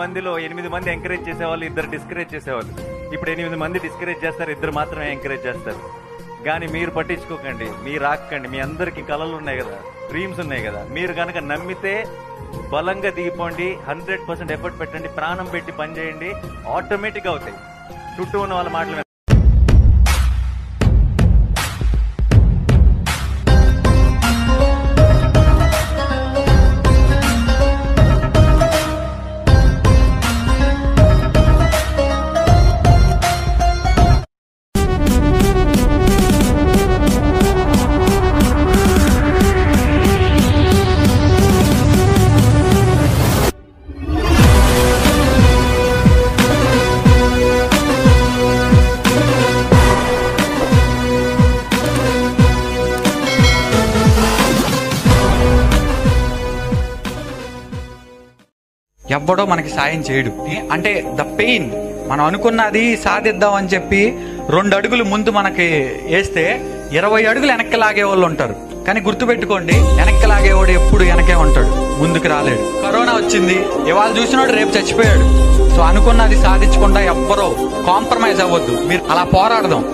మందిలో 8 మంది ఎంకరేజ్ చేసేవాళ్ళు, 2 డిస్కరేజ్ చేసేవాళ్ళు. ఇప్పుడు 8 మంది డిస్కరేజ్ చేస్తారు, 2 మాత్రమే ఎంకరేజ్ చేస్తారు. కానీ మీరు పట్టించుకోకండి, మీరు ఆకండి. మీ అందరికి కళలు ఉన్నాయి కదా, డ్రీమ్స్ ఉన్నాయి కదా. మీరు కనుక నమ్మితే బలంగా దిగిపోండి, 100% ఎఫర్ట్ పెట్టండి, ప్రాణం పెట్టి పని చేయండి, ఆటోమేటిక్గా అవుతాయి. చుట్టూ ఉన్న వాళ్ళ మాటలు ఎవ్వడో మనకి సాయం చేయడు. అంటే ద పెయిన్, మనం అనుకున్నది సాధిద్దాం అని చెప్పి 2 అడుగులు ముందు మనకి వేస్తే 20 అడుగులు వెనక్కి లాగే వాళ్ళు ఉంటారు. కానీ గుర్తుపెట్టుకోండి, వెనక్కి లాగేవాడు ఎప్పుడు వెనకే ఉంటాడు, ముందుకు రాలేడు. కరోనా వచ్చింది, ఇవాళ చూసినాడు రేపు చచ్చిపోయాడు. సో అనుకున్నది సాధించకుండా ఎవ్వరో కాంప్రమైజ్ అవ్వద్దు, మీరు అలా పోరాడదాం.